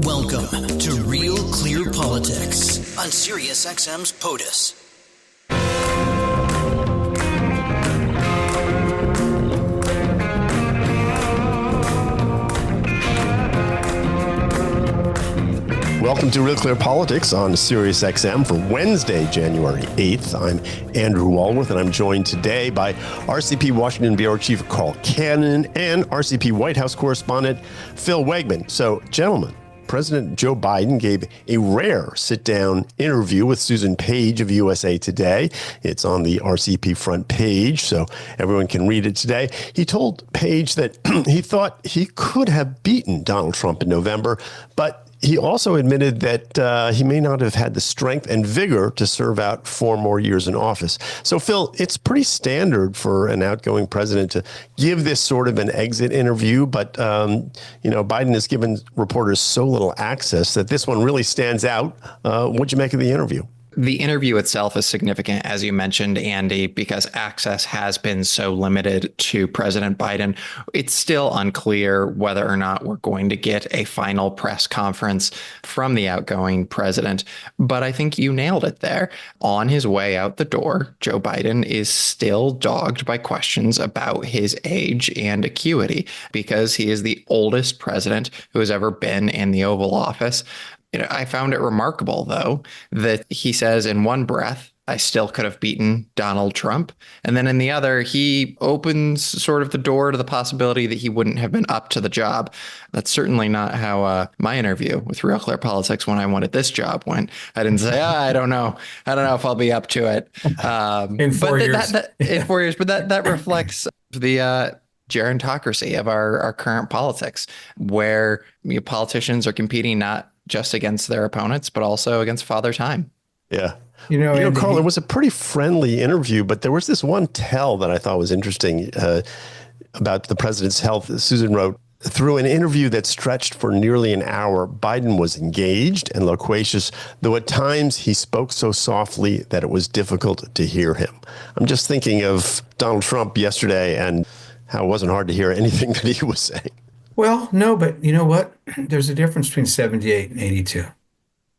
Welcome to Real Clear Politics on SiriusXM's POTUS. Welcome to Real Clear Politics on SiriusXM for Wednesday, January 8th. I'm Andrew Walworth, and I'm joined today by RCP Washington Bureau Chief Carl Cannon and RCP White House correspondent Phil Wegman. So, gentlemen, President Joe Biden gave a rare sit-down interview with Susan Page of USA Today. It's on the RCP front page, so everyone can read it today. He told Page that he thought he could have beaten Donald Trump in November, but he also admitted that he may not have had the strength and vigor to serve out 4 more years in office. So, Phil, it's pretty standard for an outgoing president to give this sort of an exit interview. But, Biden has given reporters so little access that this one really stands out. What'd you make of the interview? The interview itself is significant, as you mentioned, Andy, because access has been so limited to President Biden. It's still unclear whether or not we're going to get a final press conference from the outgoing president. But I think you nailed it there. On his way out the door, Joe Biden is still dogged by questions about his age and acuity because he is the oldest president who has ever been in the Oval Office. I found it remarkable, though, that he says in one breath, I still could have beaten Donald Trump. And then in the other, he opens sort of the door to the possibility that he wouldn't have been up to the job. That's certainly not how my interview with Real Clear Politics when I wanted this job went. I didn't say, I don't know. I don't know if I'll be up to it. In 4 years. In 4 years. But that reflects the gerontocracy of our current politics, where politicians are competing not just against their opponents, but also against Father Time. Yeah. Carl, it was a pretty friendly interview, but there was this one tell that I thought was interesting about the president's health. Susan wrote, through an interview that stretched for nearly an hour, Biden was engaged and loquacious, though at times he spoke so softly that it was difficult to hear him. I'm just thinking of Donald Trump yesterday and how it wasn't hard to hear anything that he was saying. Well, no, but you know what? There's a difference between 78 and 82.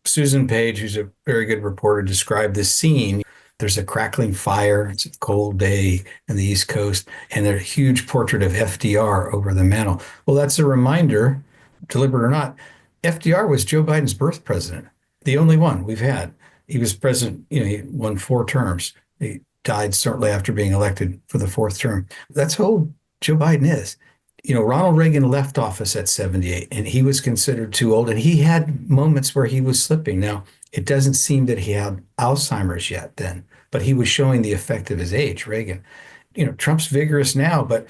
Susan Page, who's a very good reporter, described this scene. There's a crackling fire. It's a cold day in the East Coast, and there's a huge portrait of FDR over the mantel. Well, that's a reminder, deliberate or not, FDR was Joe Biden's birth president, the only one we've had. He was president, he won 4 terms. He died shortly after being elected for the 4th term. That's how old Joe Biden is. Ronald Reagan left office at 78, and he was considered too old, and he had moments where he was slipping. Now, it doesn't seem that he had Alzheimer's yet then, but he was showing the effect of his age, Reagan. Trump's vigorous now, but,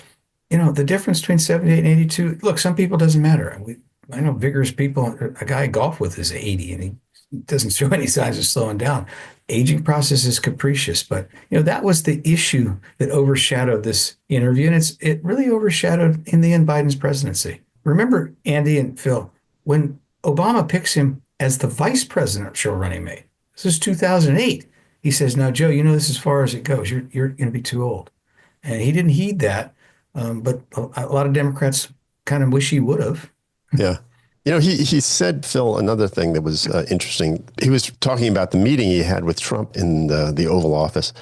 the difference between 78 and 82, look, some people doesn't matter. I know vigorous people. A guy I golf with is 80, and he doesn't show any signs of slowing down. Aging process is capricious, but that was the issue that overshadowed this interview, and it really overshadowed in the end Biden's presidency. Remember, Andy and Phil, when Obama picks him as the vice presidential running mate, this is 2008. He says, "Now, Joe, this is as far as it goes. You're going to be too old," and he didn't heed that. But a lot of Democrats kind of wish he would have. Yeah. He said, Phil, another thing that was interesting. He was talking about the meeting he had with Trump in the Oval Office.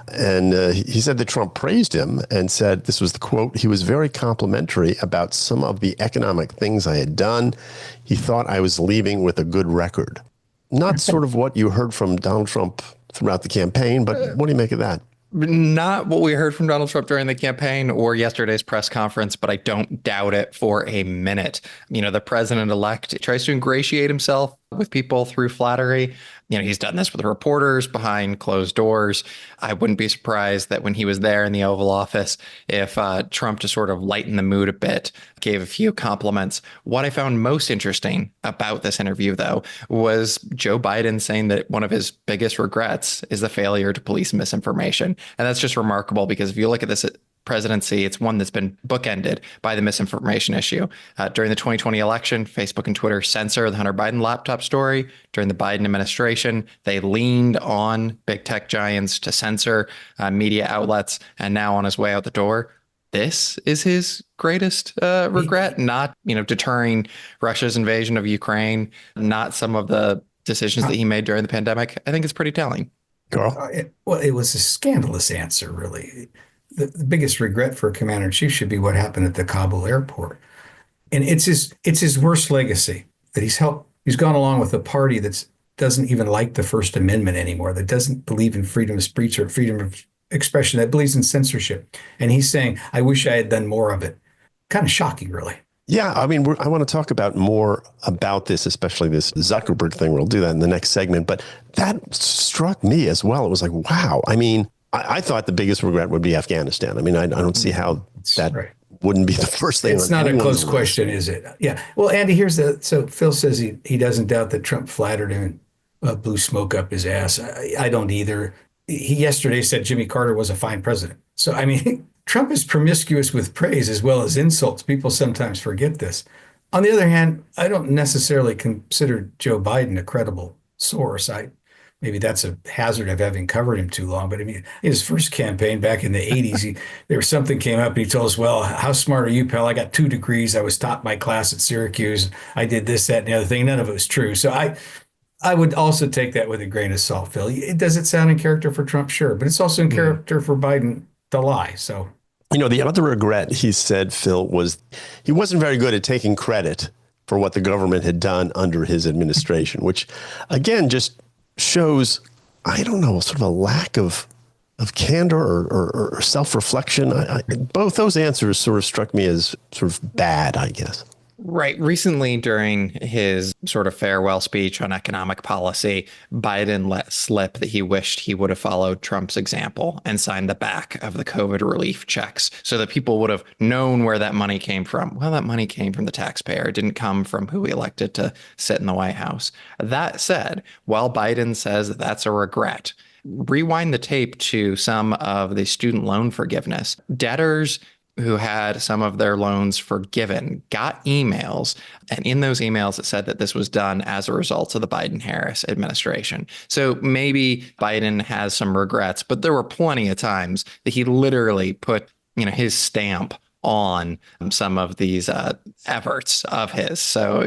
And he said that Trump praised him and said, this was the quote, he was very complimentary about some of the economic things I had done. He thought I was leaving with a good record. Not sort of what you heard from Donald Trump throughout the campaign, but what do you make of that? Not what we heard from Donald Trump during the campaign or yesterday's press conference, but I don't doubt it for a minute. The president-elect tries to ingratiate himself with people through flattery. He's done this with reporters behind closed doors. I wouldn't be surprised that when he was there in the Oval Office, if Trump, to sort of lighten the mood a bit, gave a few compliments. What I found most interesting about this interview, though, was Joe Biden saying that one of his biggest regrets is the failure to police misinformation. And that's just remarkable because if you look at this presidency, it's one that's been bookended by the misinformation issue. During the 2020 election, Facebook and Twitter censored the Hunter Biden laptop story. During the Biden administration, they leaned on big tech giants to censor media outlets. And now on his way out the door, this is his greatest regret, not, deterring Russia's invasion of Ukraine, not some of the decisions that he made during the pandemic. I think it's pretty telling. Carl? It was a scandalous answer, really. The biggest regret for a commander in chief should be what happened at the Kabul airport. And it's his worst legacy that he's gone along with a party that doesn't even like the First Amendment anymore, that doesn't believe in freedom of speech or freedom of expression, that believes in censorship. And he's saying, I wish I had done more of it. Kind of shocking, really. Yeah, I mean, I want to talk about more about this, especially this Zuckerberg thing. We'll do that in the next segment. But that struck me as well. It was like, wow. I mean, I thought the biggest regret would be Afghanistan. I mean, I don't see how that wouldn't be the first thing. It's not a close question, is it? Yeah. Well, Andy, so Phil says he doesn't doubt that Trump flattered him and blew smoke up his ass. I don't either. He yesterday said Jimmy Carter was a fine president. So, I mean, Trump is promiscuous with praise as well as insults. People sometimes forget this. On the other hand, I don't necessarily consider Joe Biden a credible source. Maybe that's a hazard of having covered him too long. But I mean, in his first campaign back in the 80s, there was something came up and he told us, well, how smart are you, pal? I got 2 degrees. I was top my class at Syracuse. I did this, that, and the other thing. None of it was true. So I would also take that with a grain of salt, Phil. Does it sound in character for Trump? Sure. But it's also in character for Biden to lie. So, the other regret, he said, Phil, was he wasn't very good at taking credit for what the government had done under his administration, which, again, just shows, I don't know, sort of a lack of candor or self-reflection. Both those answers sort of struck me as sort of bad, I guess. Right. Recently, during his sort of farewell speech on economic policy, Biden let slip that he wished he would have followed Trump's example and signed the back of the COVID relief checks so that people would have known where that money came from. Well, that money came from the taxpayer. It didn't come from who he elected to sit in the White House. That said, while Biden says that's a regret, rewind the tape to some of the student loan forgiveness. Debtors who had some of their loans forgiven got emails. And in those emails, it said that this was done as a result of the Biden-Harris administration. So maybe Biden has some regrets, but there were plenty of times that he literally put, his stamp on some of these efforts of his. So,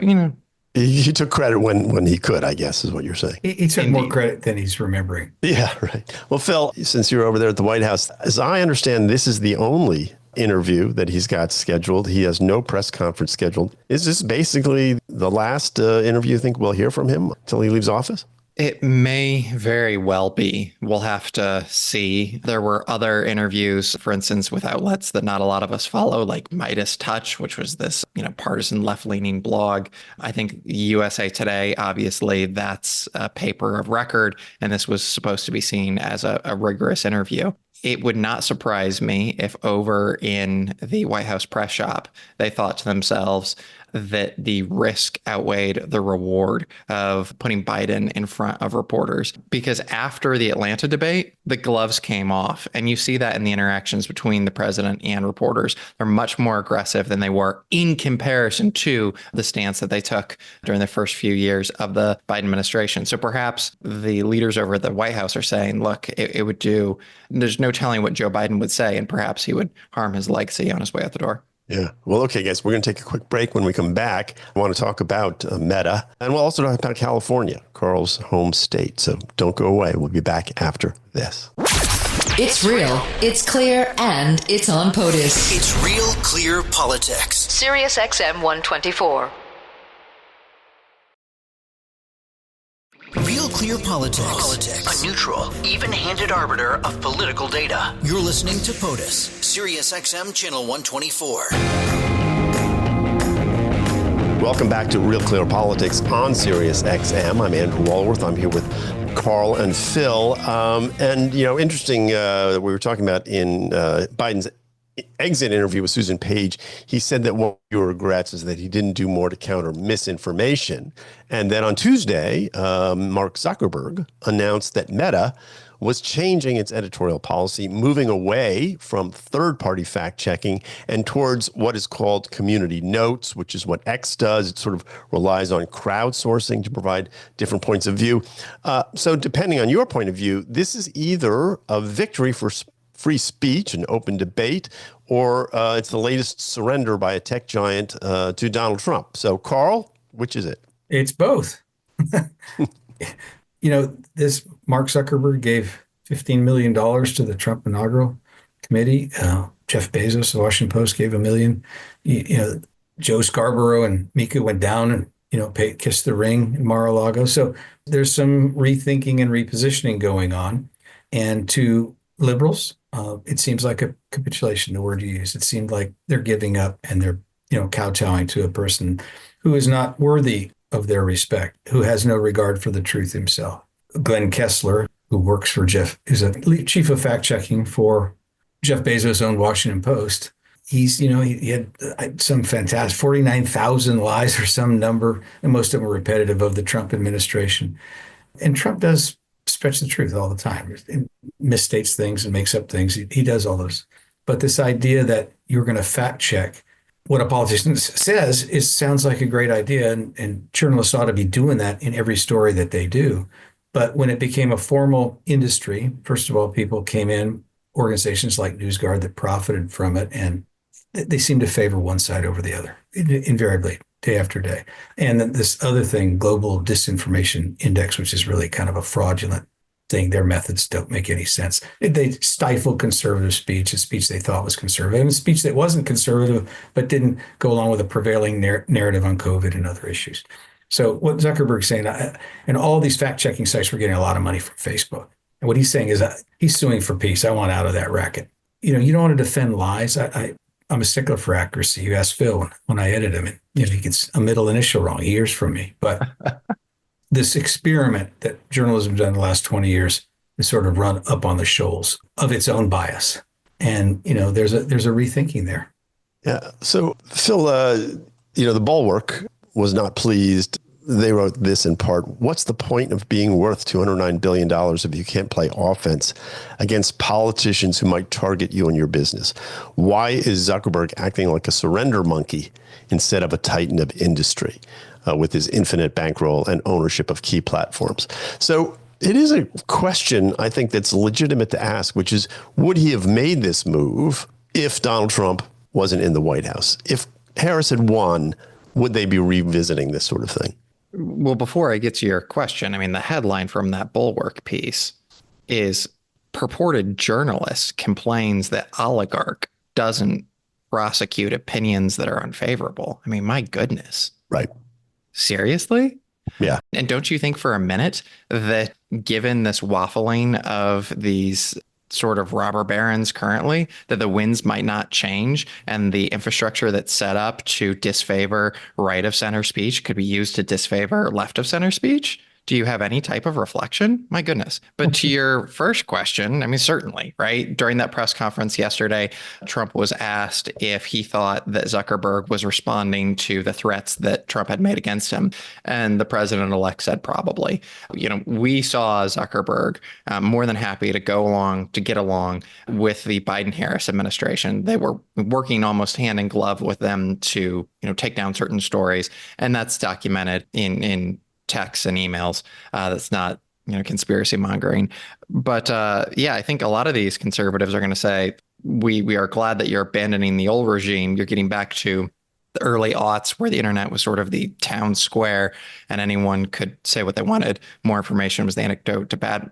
He took credit when he could, I guess, is what you're saying. He took more credit than he's remembering. Yeah, right. Well, Phil, since you're over there at the White House, as I understand, this is the only interview that he's got scheduled. He has no press conference scheduled. Is this basically the last interview you think we'll hear from him until he leaves office? It may very well be. We'll have to see. There were other interviews, for instance, with outlets that not a lot of us follow, like Midas Touch, which was this, partisan left-leaning blog. I think USA Today, obviously, that's a paper of record, and this was supposed to be seen as a rigorous interview. It would not surprise me if over in the White House press shop, they thought to themselves that the risk outweighed the reward of putting Biden in front of reporters. Because after the Atlanta debate, the gloves came off. And you see that in the interactions between the president and reporters. They're much more aggressive than they were in comparison to the stance that they took during the first few years of the Biden administration. So perhaps the leaders over at the White House are saying, look, it would do, there's no telling what Joe Biden would say, and perhaps he would harm his legacy on his way out the door. Yeah. Well, okay, guys, we're going to take a quick break. When we come back, I want to talk about Meta, and we'll also talk about California, Carl's home state. So don't go away. We'll be back after this. It's real, it's clear, and it's on POTUS. It's Real Clear Politics. Sirius XM 124. Real Clear Politics. A neutral, even-handed arbiter of political data. You're listening to POTUS, Sirius XM Channel 124. Welcome back to Real Clear Politics on Sirius XM. I'm Andrew Walworth. I'm here with Carl and Phil. Interesting, we were talking about in Biden's exit interview with Susan Page, he said that one of your regrets is that he didn't do more to counter misinformation. And then on Tuesday, Mark Zuckerberg announced that Meta was changing its editorial policy, moving away from third-party fact-checking and towards what is called community notes, which is what X does. It sort of relies on crowdsourcing to provide different points of view. So depending on your point of view, this is either a victory for free speech and open debate, or it's the latest surrender by a tech giant to Donald Trump. So, Carl, which is it? It's both. This Mark Zuckerberg gave $15 million to the Trump inaugural committee. Jeff Bezos, the Washington Post, gave $1 million. Joe Scarborough and Mika went down and kissed the ring in Mar-a-Lago. So there's some rethinking and repositioning going on. And to liberals, it seems like a capitulation, the word you use. It seemed like they're giving up and they're kowtowing to a person who is not worthy of their respect, who has no regard for the truth himself. Glenn Kessler, who works for Jeff, is a chief of fact checking for Jeff Bezos' own Washington Post. He had some fantastic 49,000 lies or some number, and most of them were repetitive of the Trump administration. And Trump does stretch the truth all the time, and misstates things and makes up things. He does all those. But this idea that you're going to fact check what a politician says sounds like a great idea, and journalists ought to be doing that in every story that they do. But when it became a formal industry, first of all, people came in, organizations like NewsGuard that profited from it, and they seem to favor one side over the other, invariably, day after day. And then this other thing, Global Disinformation Index, which is really kind of a fraudulent thing. Their methods don't make any sense. They stifle conservative speech, a speech they thought was conservative, and a speech that wasn't conservative, but didn't go along with a prevailing narrative on COVID and other issues. So what Zuckerberg's saying, and all these fact-checking sites were getting a lot of money from Facebook. And what he's saying is he's suing for peace. I want out of that racket. You don't want to defend lies. I'm a stickler for accuracy. You ask Phil when I edit him, and he gets a middle initial wrong. He hears from me. But this experiment that journalism has done in the last 20 years is sort of run up on the shoals of its own bias. And, there's a rethinking there. Yeah. So, Phil, the Bulwark was not pleased. They wrote this in part: what's the point of being worth $209 billion if you can't play offense against politicians who might target you and your business? Why is Zuckerberg acting like a surrender monkey instead of a titan of industry with his infinite bankroll and ownership of key platforms? So it is a question, I think, that's legitimate to ask, which is, would he have made this move if Donald Trump wasn't in the White House? If Harris had won, would they be revisiting this sort of thing? Well, before I get to your question, the headline from that Bulwark piece is purported journalist complains that oligarch doesn't prosecute opinions that are unfavorable. My goodness. Right. Seriously? Yeah. And don't you think for a minute that given this waffling of these sort of robber barons currently, that the winds might not change and the infrastructure that's set up to disfavor right of center speech could be used to disfavor left of center speech? Do you have any type of reflection? My goodness. But to your first question, certainly, right? During that press conference yesterday, Trump was asked if he thought that Zuckerberg was responding to the threats that Trump had made against him. And the president-elect said probably. We saw Zuckerberg more than happy to get along with the Biden-Harris administration. They were working almost hand in glove with them to, take down certain stories. And that's documented in texts and emails. That's not, conspiracy mongering. But I think a lot of these conservatives are going to say, we are glad that you're abandoning the old regime. You're getting back to the early aughts where the internet was sort of the town square and anyone could say what they wanted. More information was the antidote to bad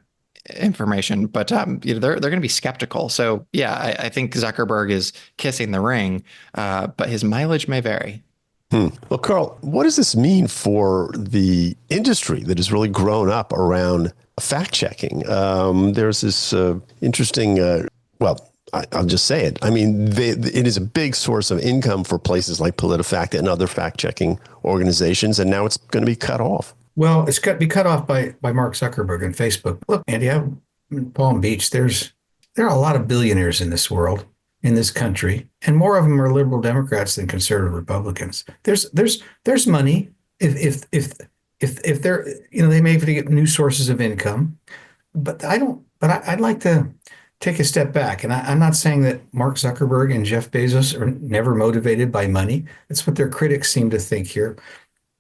information. But they're going to be skeptical. So, I think Zuckerberg is kissing the ring, but his mileage may vary. Well, Carl, what does this mean for the industry that has really grown up around fact checking? There's this interesting, I'll just say it. It is a big source of income for places like PolitiFact and other fact checking organizations, and now it's going to be cut off. Well, it's got to be cut off by Mark Zuckerberg and Facebook. Look, Andy, I'm in Palm Beach. There are a lot of billionaires in this world, in this country, and more of them are liberal Democrats than conservative Republicans. There's money if they're, they may get new sources of income, but I'd like to take a step back. And I'm not saying that Mark Zuckerberg and Jeff Bezos are never motivated by money. That's what their critics seem to think here.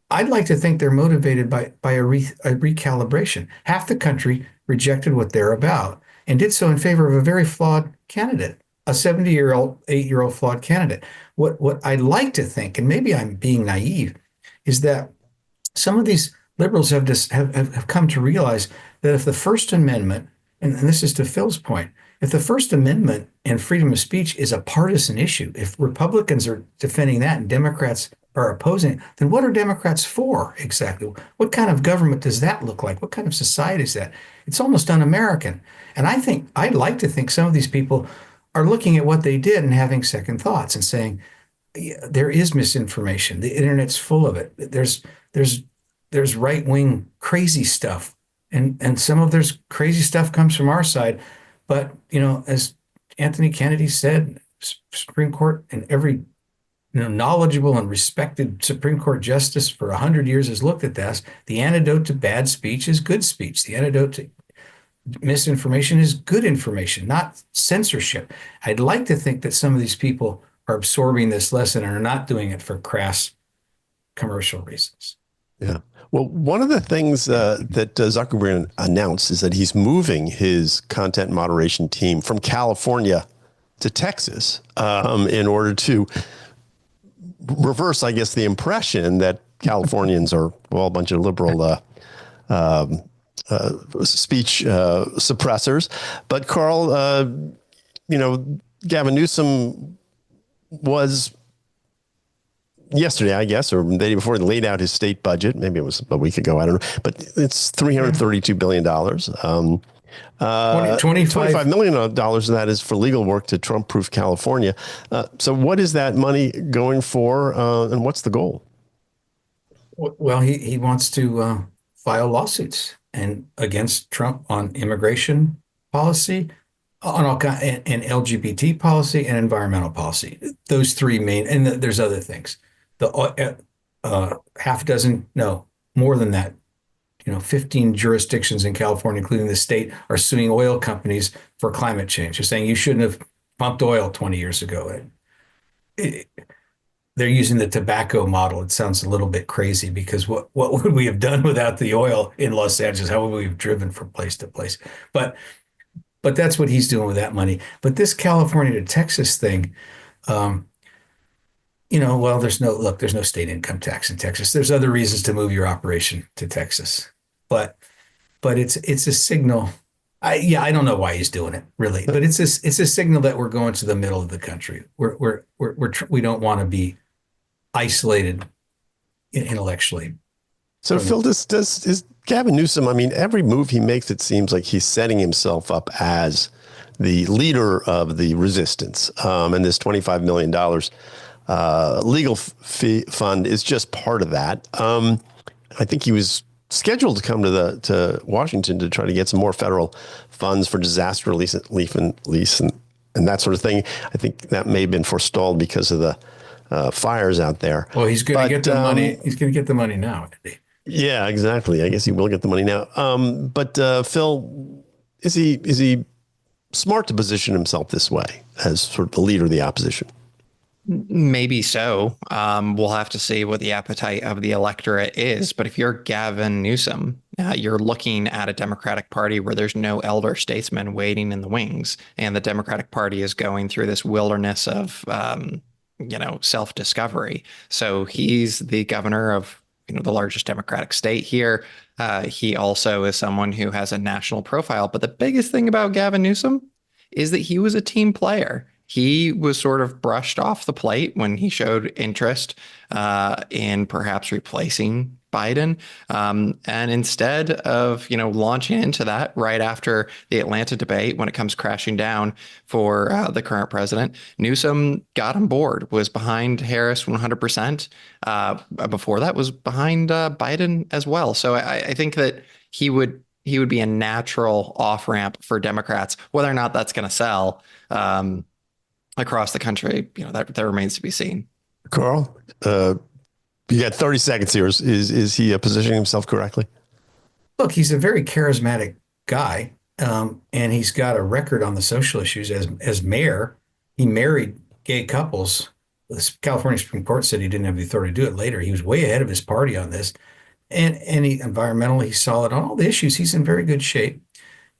I'd like to think they're motivated by a recalibration. Half the country rejected what they're about. and did so in favor of a very flawed candidate, a 70-year-old, 8-year-old flawed candidate. What I'd like to think, and maybe I'm being naive, is that some of these liberals have come to realize that if the First Amendment, and this is to Phil's point, if the First Amendment and freedom of speech is a partisan issue, if Republicans are defending that and Democrats are opposing it, then what are Democrats for exactly? What kind of government does that look like? What kind of society is that? It's almost un-American. And I'd like to think some of these people are looking at what they did and having second thoughts and saying, yeah, there is misinformation. The internet's full of it. There's right-wing crazy stuff. And some of there's crazy stuff comes from our side. But, as Anthony Kennedy said, Supreme Court and every knowledgeable and respected Supreme Court justice for 100 years has looked at this. The antidote to bad speech is good speech. The antidote to misinformation is good information, not censorship. I'd like to think that some of these people are absorbing this lesson and are not doing it for crass commercial reasons. Yeah. Well, one of the things that Zuckerberg announced is that he's moving his content moderation team from California to Texas in order to reverse, I guess, the impression that Californians are, well, a bunch of liberal speech suppressors. But Carl, Gavin Newsom was yesterday, I guess, or the day before, he laid out his state budget. Maybe it was a week ago. I don't know. But it's $332 billion. $25 million of that is for legal work to Trump-proof California. So what is that money going for, and what's the goal? Well, he wants to file lawsuits and against Trump on immigration policy, on all and LGBT policy and environmental policy. Those three main, and there's other things. Half dozen, no, more than that. 15 jurisdictions in California, including the state, are suing oil companies for climate change. They're saying you shouldn't have pumped oil 20 years ago. They're using the tobacco model. It sounds a little bit crazy because what would we have done without the oil in Los Angeles? How would we have driven from place to place? But that's what he's doing with that money. But this California to Texas thing, well, there's no state income tax in Texas. There's other reasons to move your operation to Texas, but it's a signal. I don't know why he's doing it really, but it's a signal that we're going to the middle of the country. We don't want to be isolated intellectually. So Phil, is Gavin Newsom, I mean, every move he makes, it seems like he's setting himself up as the leader of the resistance. And this $25 million legal fee fund is just part of that. I think he was scheduled to come to Washington to try to get some more federal funds for disaster relief and that sort of thing. I think that may have been forestalled because of the fires out there. Well, he's going to get the money. He's going to get the money now. Yeah, exactly. I guess he will get the money now. But Phil, is he smart to position himself this way as sort of the leader of the opposition? Maybe so. We'll have to see what the appetite of the electorate is. But if you're Gavin Newsom, you're looking at a Democratic Party where there's no elder statesman waiting in the wings. And the Democratic Party is going through this wilderness of, self-discovery. So he's the governor of the largest Democratic state here. He also is someone who has a national profile. But the biggest thing about Gavin Newsom is that he was a team player. He was sort of brushed off the plate when he showed interest in perhaps replacing Biden. And instead of, launching into that right after the Atlanta debate, when it comes crashing down for the current president, Newsom got on board, was behind Harris 100%. Before that was behind Biden as well. So I think that he would be a natural off-ramp for Democrats. Whether or not that's going to sell across the country, that remains to be seen. Carl, you got 30 seconds here. Is he positioning himself correctly? Look, he's a very charismatic guy, and he's got a record on the social issues as mayor. He married gay couples. The California Supreme Court said he didn't have the authority to do it later. He was way ahead of his party on this. And he environmentally, he's solid on all the issues. He's in very good shape.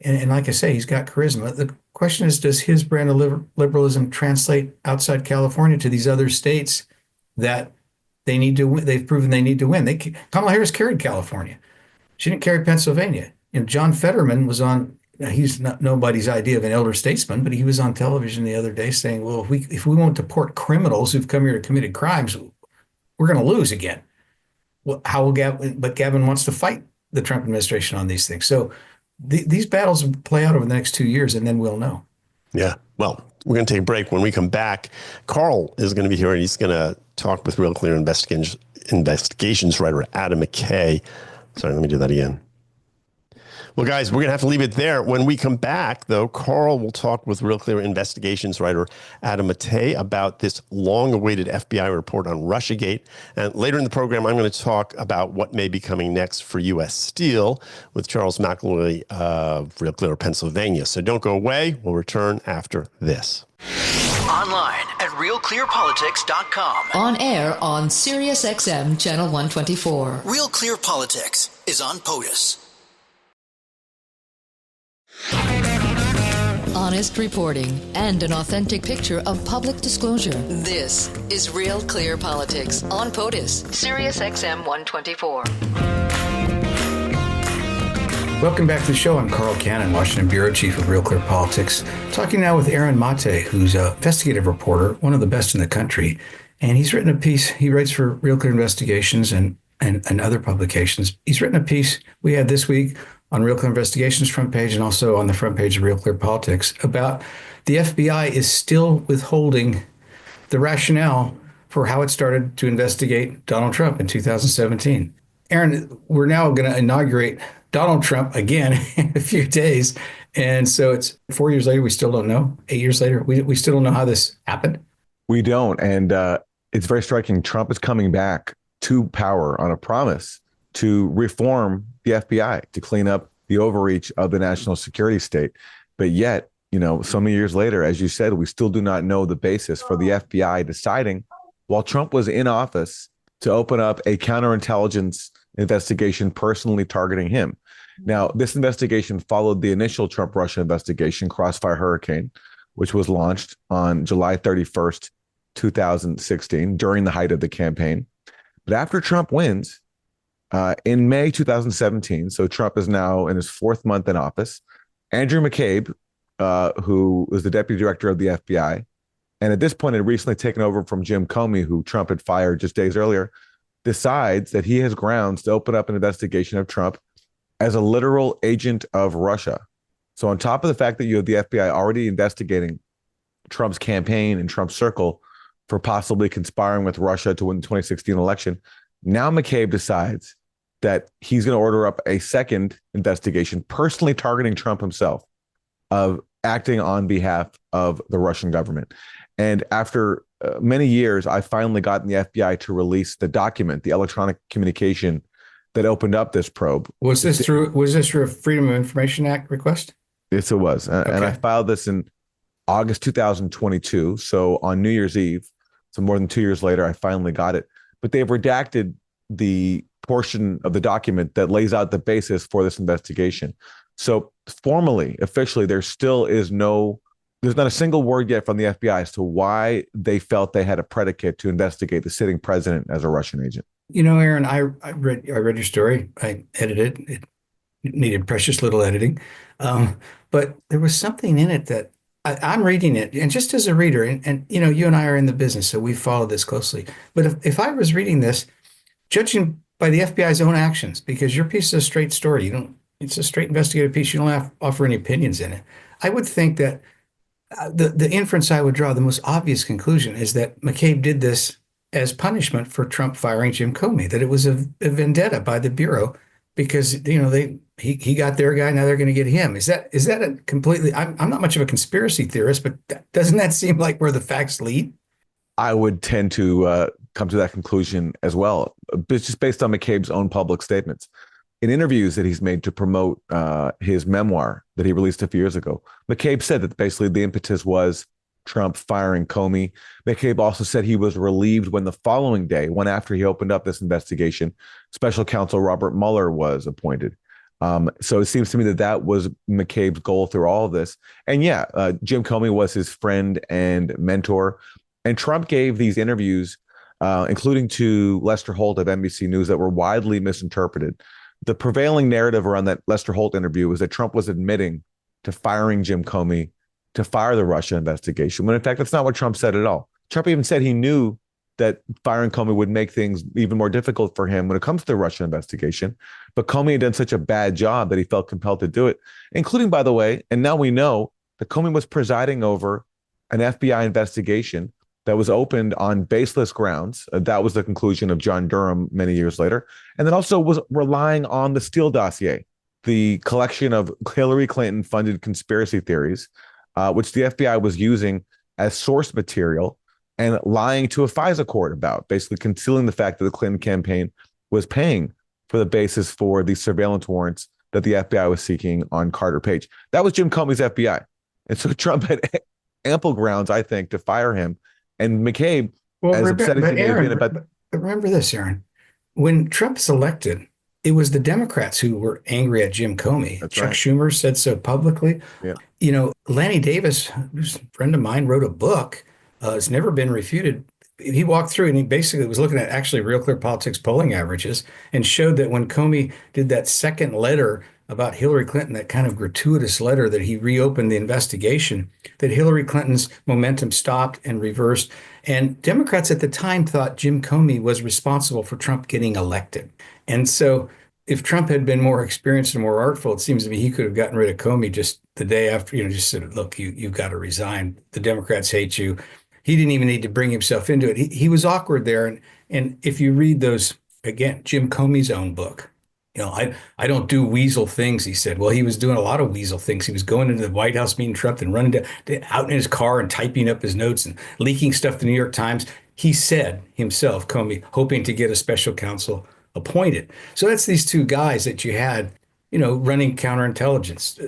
And like I say, he's got charisma. The question is, does his brand of liberalism translate outside California to these other states that they need to win? They've proven they need to win. Kamala Harris carried California. She didn't carry Pennsylvania. John Fetterman was on. He's not nobody's idea of an elder statesman, but he was on television the other day saying, "Well, if we won't deport criminals who've come here to committed crimes, we're going to lose again." Well, how will Gavin? But Gavin wants to fight the Trump administration on these things. So these battles will play out over the next 2 years, and then we'll know. Yeah. Well, we're going to take a break. When we come back, Carl is going to be here, and he's going to talk with Real Clear Investigations writer Adam McKay. Sorry, let me do that again. Well, guys, we're going to have to leave it there. When we come back, though, Carl will talk with Real Clear Investigations writer Adam McKay about this long-awaited FBI report on Russiagate. And later in the program, I'm going to talk about what may be coming next for U.S. Steel with Charles McElroy of Real Clear Pennsylvania. So don't go away. We'll return after this. Online at RealClearPolitics.com. On air on SiriusXM Channel 124. Real Clear Politics is on POTUS. Honest reporting and an authentic picture of public disclosure. This is Real Clear Politics on POTUS, SiriusXM 124. Welcome back to the show. I'm Carl Cannon, Washington Bureau Chief of Real Clear Politics. Talking now with Aaron Mate, who's an investigative reporter, one of the best in the country. And he's written a piece. He writes for Real Clear Investigations and other publications. He's written a piece we had this week on Real Clear Investigations front page and also on the front page of Real Clear Politics about the FBI is still withholding the rationale for how it started to investigate Donald Trump in 2017. Aaron, we're now going to inaugurate Donald Trump again in a few days. And so it's 4 years later, we still don't know. 8 years later, we still don't know how this happened. We don't. And it's very striking. Trump is coming back to power on a promise to reform the FBI, to clean up the overreach of the national security state. But yet, so many years later, as you said, we still do not know the basis for the FBI deciding, while Trump was in office, to open up a counterintelligence investigation personally targeting him. Now, this investigation followed the initial Trump-Russia investigation, Crossfire Hurricane, which was launched on July 31st, 2016, during the height of the campaign. But after Trump wins, in May 2017, so Trump is now in his fourth month in office, Andrew McCabe, who was the deputy director of the FBI, and at this point had recently taken over from Jim Comey, who Trump had fired just days earlier, decides that he has grounds to open up an investigation of Trump as a literal agent of Russia. So on top of the fact that you have the FBI already investigating Trump's campaign and Trump's circle for possibly conspiring with Russia to win the 2016 election, now McCabe decides that he's going to order up a second investigation personally targeting Trump himself, of acting on behalf of the Russian government. And after many years, I finally gotten the FBI to release the document, the electronic communication that opened up this probe. Was this through a Freedom of Information Act request? Yes, it was. Okay. And I filed this in August 2022. So on New Year's Eve, so more than 2 years later, I finally got it. But they've redacted the portion of the document that lays out the basis for this investigation. So formally, officially, there's not a single word yet from the FBI as to why they felt they had a predicate to investigate the sitting president as a Russian agent. Aaron, I read your story. I edited it. It needed precious little editing. But there was something in it that I'm reading it, and just as a reader, and you and I are in the business, so we follow this closely. But if I was reading this, judging by the FBI's own actions, because your piece is a straight story, it's a straight investigative piece, you don't have to offer any opinions in it. I would think that the inference I would draw, the most obvious conclusion, is that McCabe did this as punishment for Trump firing Jim Comey, that it was a vendetta by the Bureau because, he got their guy, now they're going to get him. Is that a completely, I'm not much of a conspiracy theorist, but doesn't that seem like where the facts lead? I would tend to come to that conclusion as well, just based on McCabe's own public statements. In interviews that he's made to promote his memoir that he released a few years ago, McCabe said that basically the impetus was Trump firing Comey. McCabe also said he was relieved when the following day, one after he opened up this investigation, special counsel Robert Mueller was appointed. So it seems to me that that was McCabe's goal through all of this. And yeah, Jim Comey was his friend and mentor. And Trump gave these interviews, including to Lester Holt of NBC News, that were widely misinterpreted. The prevailing narrative around that Lester Holt interview was that Trump was admitting to firing Jim Comey to fire the Russia investigation, when in fact, that's not what Trump said at all. Trump even said he knew that firing Comey would make things even more difficult for him when it comes to the Russia investigation. But Comey had done such a bad job that he felt compelled to do it, including, by the way, and now we know that Comey was presiding over an FBI investigation that was opened on baseless grounds. That was the conclusion of John Durham many years later. And then also was relying on the Steele dossier, the collection of Hillary Clinton funded conspiracy theories, which the FBI was using as source material and lying to a FISA court about, basically concealing the fact that the Clinton campaign was paying for the basis for the surveillance warrants that the FBI was seeking on Carter Page. That was Jim Comey's FBI. And so Trump had ample grounds, I think, to fire him. And McCabe, as upsetting as it may have been about... But remember this, Aaron. When Trump's elected, it was the Democrats who were angry at Jim Comey. That's Chuck right. Schumer said so publicly. Yeah. You know, Lanny Davis, who's a friend of mine, wrote a book. It's never been refuted. He walked through and he basically was looking at actually Real Clear Politics polling averages and showed that when Comey did that second letter about Hillary Clinton, that kind of gratuitous letter that he reopened the investigation, that Hillary Clinton's momentum stopped and reversed. And Democrats at the time thought Jim Comey was responsible for Trump getting elected. And so if Trump had been more experienced and more artful, it seems to me he could have gotten rid of Comey just the day after, just said, look, you've got to resign. The Democrats hate you. He didn't even need to bring himself into it. He was awkward there. And if you read those, again, Jim Comey's own book, I don't do weasel things, he said. Well, he was doing a lot of weasel things. He was going into the White House meeting Trump and running out in his car and typing up his notes and leaking stuff to the New York Times. He said himself, Comey, hoping to get a special counsel appointed. So that's these two guys that you had, running counterintelligence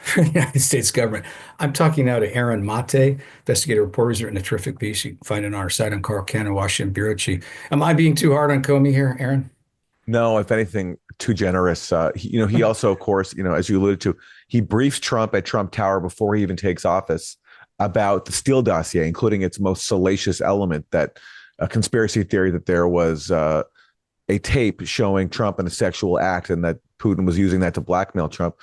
for the United States government. I'm talking now to Aaron Mate, investigative reporter, who's written a terrific piece. You can find it on our site on Carl Cannon, Washington bureau chief. Am I being too hard on Comey here, Aaron? No, if anything, too generous. He also, of course, as you alluded to, he briefs Trump at Trump Tower before he even takes office about the Steele dossier, including its most salacious element, that a conspiracy theory that there was a tape showing Trump in a sexual act and that Putin was using that to blackmail Trump.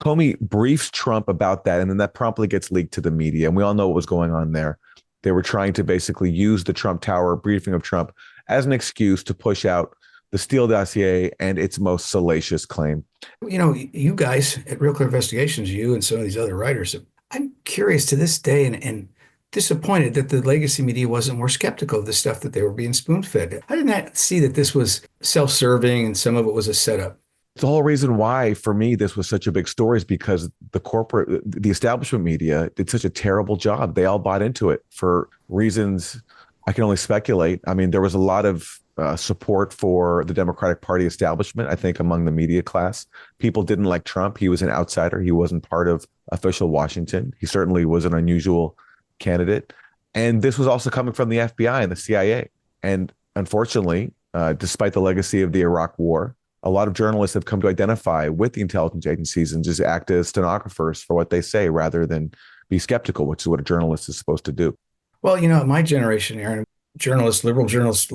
Comey briefs Trump about that, and then that promptly gets leaked to the media. And we all know what was going on there. They were trying to basically use the Trump Tower briefing of Trump as an excuse to push out the Steele dossier and its most salacious claim. You guys at Real Clear Investigations, you and some of these other writers, I'm curious to this day and disappointed that the legacy media wasn't more skeptical of the stuff that they were being spoon-fed. I did not see that this was self-serving and some of it was a setup. The whole reason why, for me, this was such a big story is because the establishment media did such a terrible job. They all bought into it for reasons I can only speculate. I mean, there was a lot of support for the Democratic Party establishment, I think, among the media class. People didn't like Trump. He was an outsider. He wasn't part of official Washington. He certainly was an unusual candidate. And this was also coming from the FBI and the CIA. And unfortunately, despite the legacy of the Iraq War, a lot of journalists have come to identify with the intelligence agencies and just act as stenographers for what they say rather than be skeptical, which is what a journalist is supposed to do. Well, my generation, Aaron, liberal journalists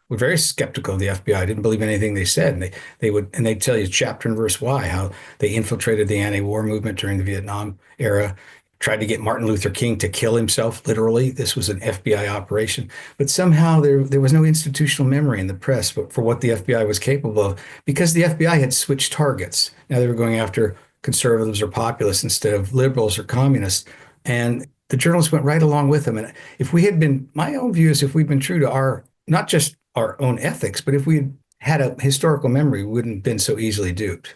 were very skeptical of the FBI. Didn't believe anything they said. And they'd tell you chapter and verse why, how they infiltrated the anti-war movement during the Vietnam era, tried to get Martin Luther King to kill himself, literally. This was an FBI operation. But somehow there was no institutional memory in the press for what the FBI was capable of, because the FBI had switched targets. Now they were going after conservatives or populists instead of liberals or communists. And the journalists went right along with them. And my own view is if we'd been true to not just our own ethics, but if we had a historical memory, we wouldn't have been so easily duped.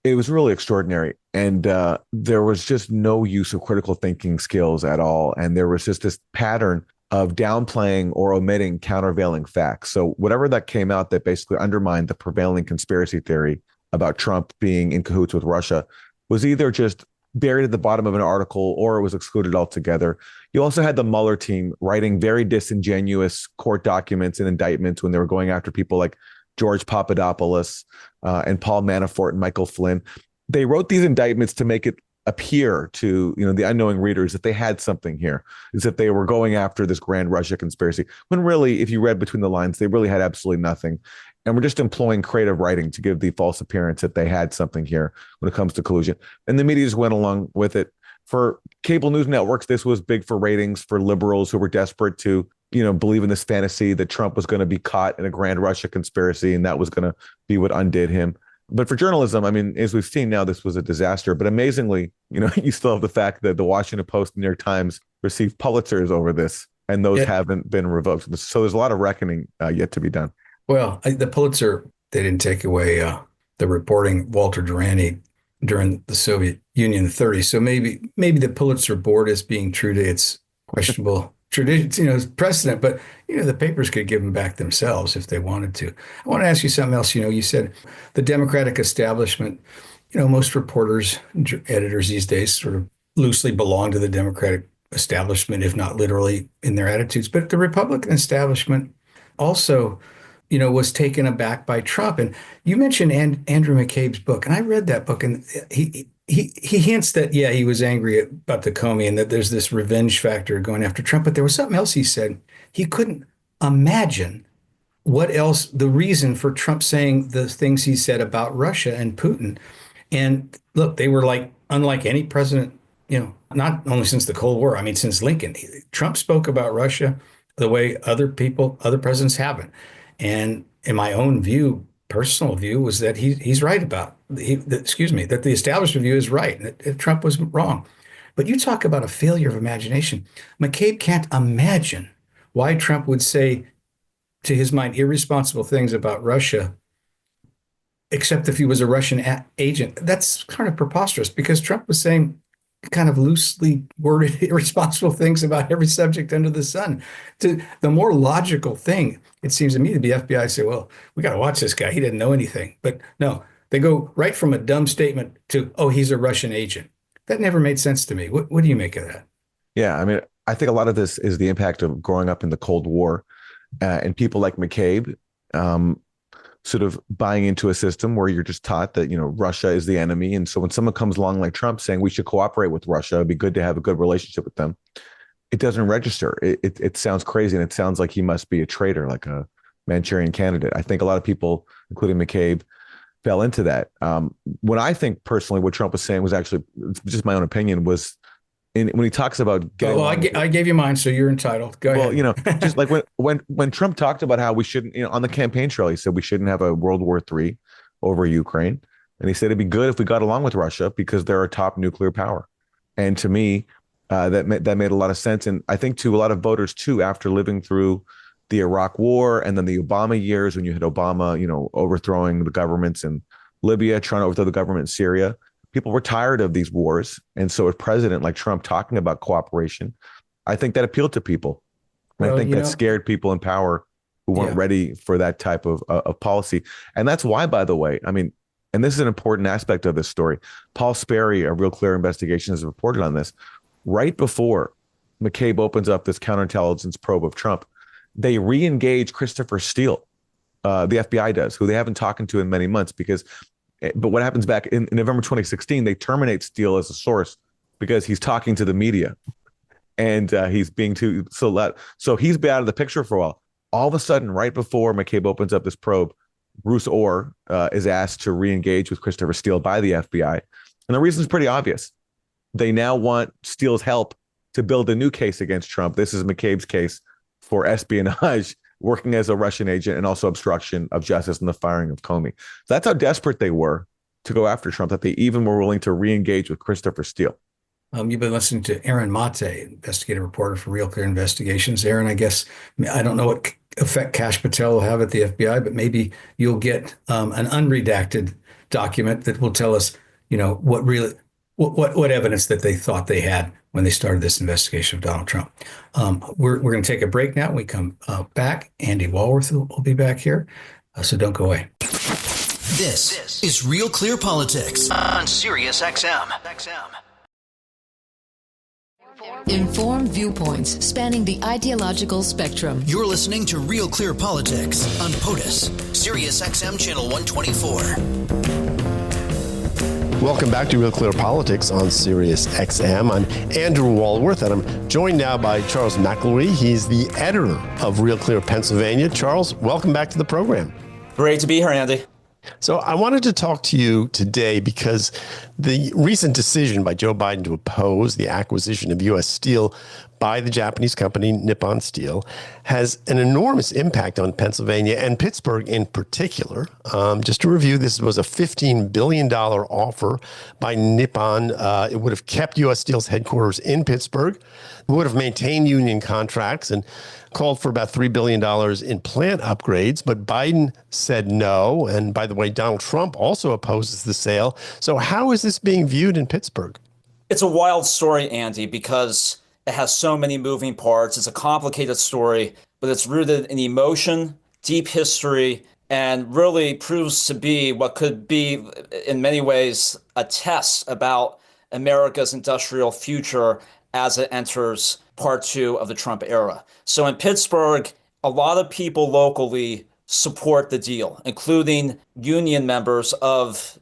It was really extraordinary. And there was just no use of critical thinking skills at all. And there was just this pattern of downplaying or omitting countervailing facts. So whatever that came out that basically undermined the prevailing conspiracy theory about Trump being in cahoots with Russia was either just buried at the bottom of an article or it was excluded altogether. You also had the Mueller team writing very disingenuous court documents and indictments when they were going after people like George Papadopoulos, and Paul Manafort and Michael Flynn. They wrote these indictments to make it appear to the unknowing readers that they had something here, is that they were going after this grand Russia conspiracy, when really, if you read between the lines, they really had absolutely nothing. And we're just employing creative writing to give the false appearance that they had something here when it comes to collusion. And the media just went along with it. For cable news networks, this was big for ratings, for liberals who were desperate to believe in this fantasy that Trump was going to be caught in a grand Russia conspiracy and that was going to be what undid him. But for journalism, I mean, as we've seen now, this was a disaster. But amazingly, you still have the fact that the Washington Post and New York Times received Pulitzers over this, and those haven't been revoked. So there's a lot of reckoning yet to be done. Well, the Pulitzer, they didn't take away the reporting Walter Durante during the Soviet Union in the 30s. So maybe the Pulitzer board is being true to its questionable tradition, precedent. But the papers could give them back themselves if they wanted to. I want to ask you something else. You said the Democratic establishment. Most reporters, editors these days, sort of loosely belong to the Democratic establishment, if not literally in their attitudes. But the Republican establishment also was taken aback by Trump. And you mentioned Andrew McCabe's book, and I read that book, and he hints that, he was angry about the Comey and that there's this revenge factor going after Trump. But there was something else he said. He couldn't imagine what else, the reason for Trump saying the things he said about Russia and Putin. And look, they were unlike any president, not only since the Cold War, I mean, since Lincoln. Trump spoke about Russia the way other presidents haven't. And in my own view, personal view, was that he's right that the establishment view is right, and that Trump was wrong. But you talk about a failure of imagination. McCabe can't imagine why Trump would say, to his mind, irresponsible things about Russia, except if he was a Russian agent. That's kind of preposterous, because Trump was saying kind of loosely worded irresponsible things about every subject under the sun. The more logical thing, it seems to me, to be FBI say, well, we got to watch this guy. He didn't know anything. But no, they go right from a dumb statement to, oh, he's a Russian agent. That never made sense to me. What do you make of that? Yeah, I mean, I think a lot of this is the impact of growing up in the Cold War, and people like McCabe sort of buying into a system where you're just taught that, Russia is the enemy. And so when someone comes along like Trump saying we should cooperate with Russia, it'd be good to have a good relationship with them, it doesn't register. It sounds crazy, and it sounds like he must be a traitor, like a Manchurian candidate. I think a lot of people, including McCabe, fell into that. What I think personally, what Trump was saying was actually, just my own opinion, was when he talks about getting. Well, I gave you mine, so you're entitled. Go ahead. Well, just like when Trump talked about how we shouldn't, on the campaign trail, he said we shouldn't have a World War III over Ukraine, and he said it'd be good if we got along with Russia because they're a top nuclear power. And to me, that made a lot of sense, and I think to a lot of voters too, after living through the Iraq War and then the Obama years, when you had Obama, overthrowing the governments in Libya, trying to overthrow the government in Syria. People were tired of these wars. And so a president like Trump talking about cooperation, I think that appealed to people. And I think that scared people in power who weren't ready for that type of policy. And that's why, by the way, I mean, and this is an important aspect of this story. Paul Sperry, a Real Clear Investigation, has reported on this. Right before McCabe opens up this counterintelligence probe of Trump, they re-engage Christopher Steele, the FBI does, who they haven't talked to in many months but what happens back in November 2016, they terminate Steele as a source because he's talking to the media, and he's being too so he's been out of the picture for a while. All of a sudden, right before McCabe opens up this probe, Bruce Orr is asked to re-engage with Christopher Steele by the FBI, and the reason is pretty obvious. They now want Steele's help to build a new case against Trump. This is McCabe's case for espionage, working as a Russian agent, and also obstruction of justice in the firing of Comey. So that's how desperate they were to go after Trump, that they even were willing to re-engage with Christopher Steele. You've been listening to Aaron Mate, investigative reporter for Real Clear Investigations. Aaron, I don't know what effect Kash Patel will have at the FBI, but maybe you'll get an unredacted document that will tell us, what evidence that they thought they had when they started this investigation of Donald Trump. We're going to take a break now. When we come back, Andy Walworth will be back here, so don't go away. This is Real Clear Politics on Sirius XM. Informed viewpoints spanning the ideological spectrum. You're listening to Real Clear Politics on POTUS, Sirius XM Channel 124. Welcome back to Real Clear Politics on Sirius XM. I'm Andrew Walworth, and I'm joined now by Charles McElwee. He's the editor of Real Clear Pennsylvania. Charles, welcome back to the program. Great to be here, Andy. So I wanted to talk to you today because the recent decision by Joe Biden to oppose the acquisition of U.S. steel by the Japanese company Nippon Steel has an enormous impact on Pennsylvania and Pittsburgh in particular. Just to review, this was a $15 billion offer by Nippon. It would have kept U.S. Steel's headquarters in Pittsburgh, would have maintained union contracts, and called for about $3 billion in plant upgrades, but Biden said no. And by the way, Donald Trump also opposes the sale. So how is this being viewed in Pittsburgh? It's a wild story, Andy, because it has so many moving parts. It's a complicated story, but it's rooted in emotion, deep history, and really proves to be what could be, in many ways, a test about America's industrial future as it enters part two of the Trump era. So in Pittsburgh, a lot of people locally support the deal, including union members of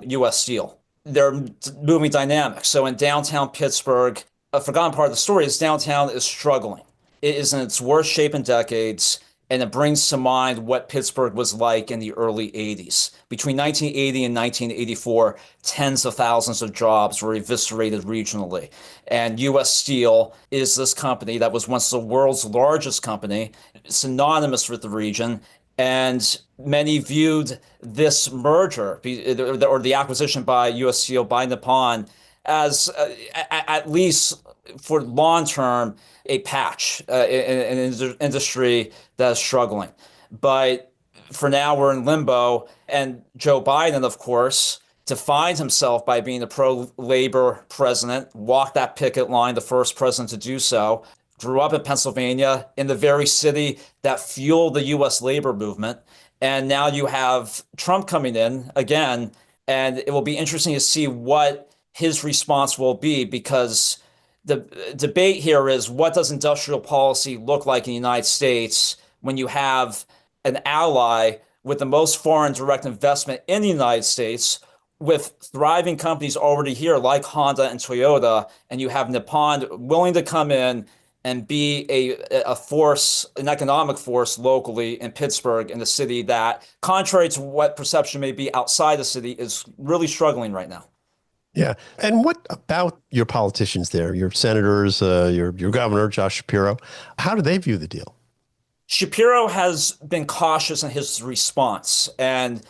U.S. Steel. They're moving dynamics. So in downtown Pittsburgh, a forgotten part of the story is downtown is struggling. It is in its worst shape in decades, and it brings to mind what Pittsburgh was like in the early 80s. Between 1980 and 1984, tens of thousands of jobs were eviscerated regionally. And U.S. Steel is this company that was once the world's largest company, synonymous with the region. And many viewed this merger, or the acquisition by U.S. Steel by Nippon, as at least for long term, a patch in an industry that is struggling. But for now, we're in limbo. And Joe Biden, of course, defined himself by being a pro-labor president, walked that picket line, the first president to do so, grew up in Pennsylvania, in the very city that fueled the U.S. labor movement. And now you have Trump coming in again, and it will be interesting to see what his response will be, because the debate here is, what does industrial policy look like in the United States when you have an ally with the most foreign direct investment in the United States, with thriving companies already here like Honda and Toyota, and you have Nippon willing to come in and be a force, an economic force locally in Pittsburgh, in the city that, contrary to what perception may be outside the city, is really struggling right now. Yeah. And what about your politicians there, your senators, your governor, Josh Shapiro? How do they view the deal? Shapiro has been cautious in his response, and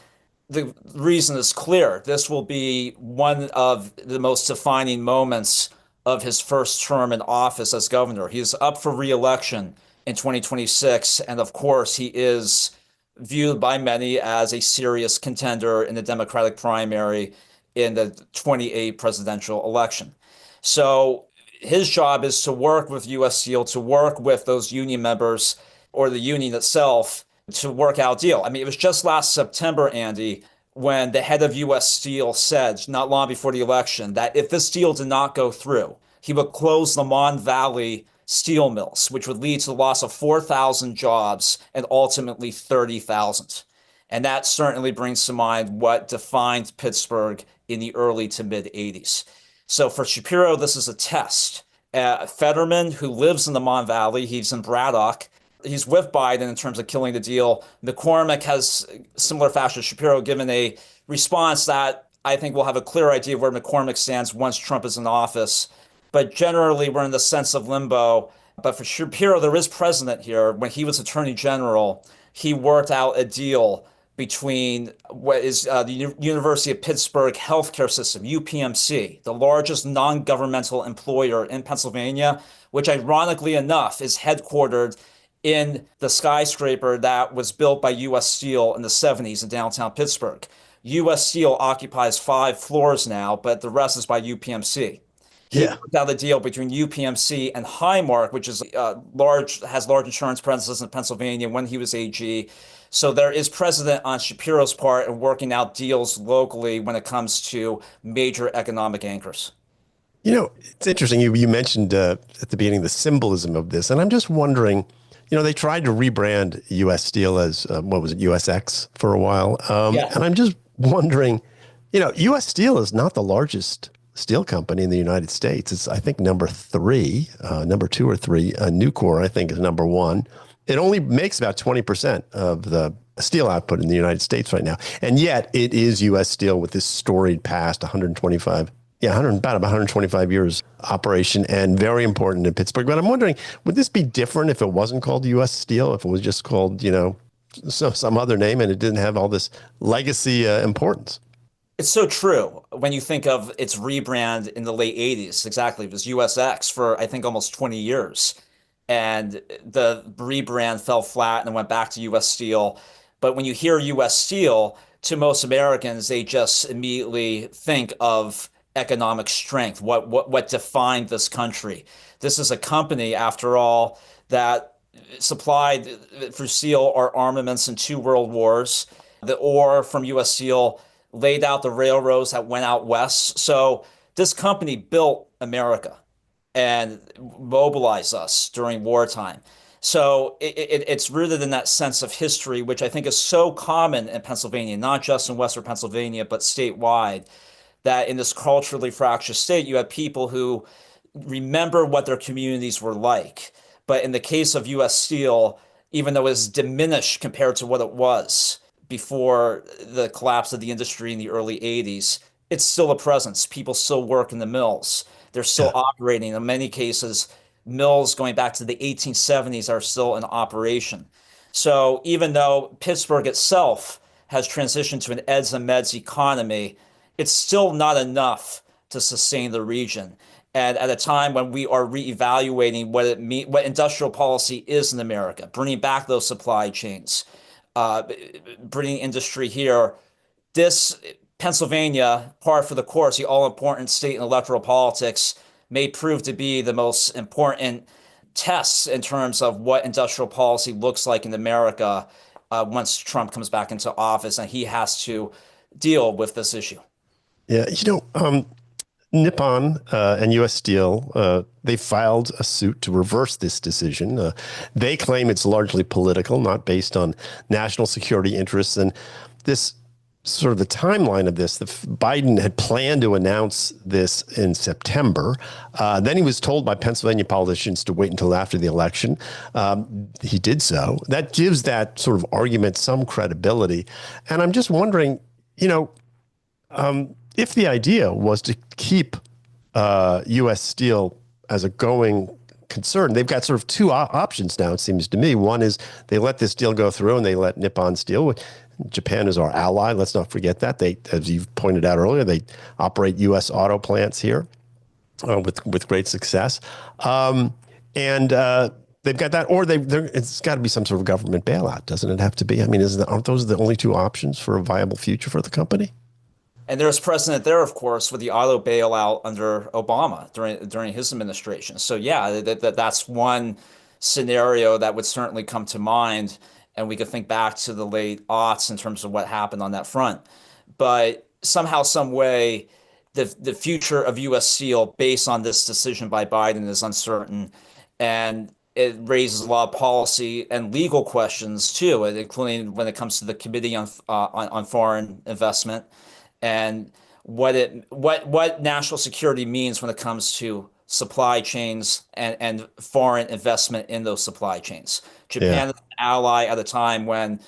the reason is clear. This will be one of the most defining moments of his first term in office as governor. He's up for re-election in 2026, and of course, he is viewed by many as a serious contender in the Democratic primary in the 28 presidential election. So his job is to work with U.S. Steel, to work with those union members or the union itself to work out a deal. I mean, it was just last September, Andy, when the head of U.S. Steel said, not long before the election, that if this deal did not go through, he would close the Mon Valley steel mills, which would lead to the loss of 4,000 jobs and ultimately 30,000. And that certainly brings to mind what defined Pittsburgh in the early to mid 80s. So for Shapiro, this is a test. Fetterman, who lives in the Mon Valley, he's in Braddock. He's with Biden in terms of killing the deal. McCormick has, similar fashion to Shapiro, given a response that I think we'll have a clear idea of where McCormick stands once Trump is in office. But generally, we're in the sense of limbo. But for Shapiro, there is precedent here. When he was Attorney General, he worked out a deal between what is the University of Pittsburgh healthcare system, UPMC, the largest non-governmental employer in Pennsylvania, which ironically enough is headquartered in the skyscraper that was built by U.S. Steel in the 70s in downtown Pittsburgh. U.S. Steel occupies 5 floors now, but the rest is by UPMC. He worked out a deal between UPMC and Highmark, which is has large insurance presence in Pennsylvania when he was AG. So there is precedent on Shapiro's part in working out deals locally when it comes to major economic anchors. It's interesting. You mentioned at the beginning the symbolism of this, and I'm just wondering. They tried to rebrand U.S. Steel as what was it, USX for a while, Yeah. and I'm just wondering. U.S. Steel is not the largest steel company in the United States. It's I think number three, number two or three. Nucor I think is number one. It only makes about 20% of the steel output in the United States right now, and yet it is U.S. Steel with this storied past, 125 yeah, 100, about 125 years operation and very important in Pittsburgh. But I'm wondering, would this be different if it wasn't called U.S. Steel, if it was just called, some other name and it didn't have all this legacy importance? It's so true when you think of its rebrand in the late 80s. Exactly. It was USX for, I think, almost 20 years. And the rebrand fell flat and went back to US Steel. But when you hear US Steel, to most Americans, they just immediately think of economic strength, what defined this country. This is a company, after all, that supplied through steel our armaments in two world wars. The ore from US Steel laid out the railroads that went out west. So this company built America and mobilize us during wartime. So it's rooted in that sense of history, which I think is so common in Pennsylvania, not just in Western Pennsylvania, but statewide, that in this culturally fractious state, you have people who remember what their communities were like. But in the case of US Steel, even though it's diminished compared to what it was before the collapse of the industry in the early 80s, it's still a presence. People still work in the mills. They're still Yeah. operating. In many cases, mills going back to the 1870s are still in operation. So even though Pittsburgh itself has transitioned to an eds and meds economy, it's still not enough to sustain the region. And at a time when we are reevaluating what industrial policy is in America, bringing back those supply chains, uh, bringing industry here, this Pennsylvania, par for the course, the all-important state in electoral politics, may prove to be the most important tests in terms of what industrial policy looks like in America once Trump comes back into office and he has to deal with this issue. Yeah. Nippon and U.S. Steel, they filed a suit to reverse this decision. They claim it's largely political, not based on national security interests. And this sort of the timeline of this, Biden had planned to announce this in September. Then he was told by Pennsylvania politicians to wait until after the election. He did so. That gives that sort of argument some credibility. And I'm just wondering, if the idea was to keep U.S. Steel as a going concern, they've got sort of two options now, it seems to me. One is they let this deal go through and they let Nippon Steel. Japan is our ally. Let's not forget that. They, as you've pointed out earlier, they operate U.S. auto plants here with great success. And they've got that, or it's got to be some sort of government bailout, doesn't it have to be? I mean, aren't those the only two options for a viable future for the company? And there's precedent there, of course, with the auto bailout under Obama during his administration. So yeah, that's one scenario that would certainly come to mind, and we could think back to the late aughts in terms of what happened on that front. But somehow, some way, the future of U.S. Steel, based on this decision by Biden, is uncertain, and it raises a lot of policy and legal questions too, including when it comes to the Committee on Foreign Investment and what national security means when it comes to supply chains and foreign investment in those supply chains. Yeah. Japan is an ally at a time when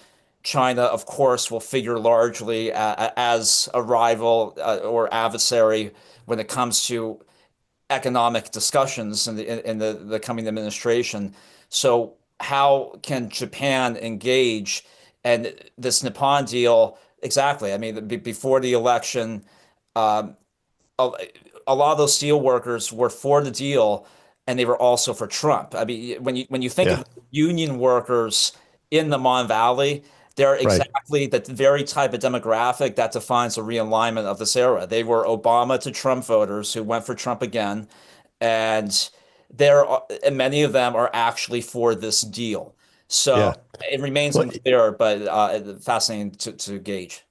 China, of course, will figure largely as a rival or adversary when it comes to economic discussions in the coming administration. So how can Japan engage? And this Nippon deal, exactly. I mean, before the election, um, a, a lot of those steel workers were for the deal, and they were also for Trump. I mean, when you think Yeah. of union workers in the Mon Valley, they're Right. exactly the very type of demographic that defines the realignment of this era. They were Obama to Trump voters who went for Trump again, and and many of them are actually for this deal. So Yeah. it remains Well, unclear, but fascinating to gauge.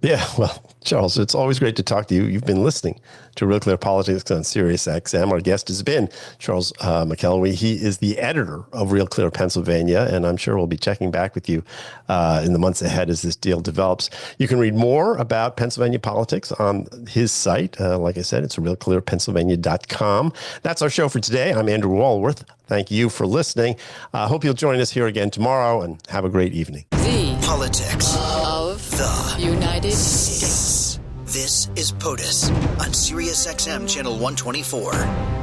Yeah, well, Charles, it's always great to talk to you. You've been listening to Real Clear Politics on Sirius XM. Our guest has been Charles McElwee. He is the editor of Real Clear Pennsylvania, and I'm sure we'll be checking back with you in the months ahead as this deal develops. You can read more about Pennsylvania politics on his site. Like I said, it's realclearpennsylvania.com. That's our show for today. I'm Andrew Walworth. Thank you for listening. I hope you'll join us here again tomorrow, and have a great evening. The Politics of the United States. This is POTUS on Sirius XM Channel 124.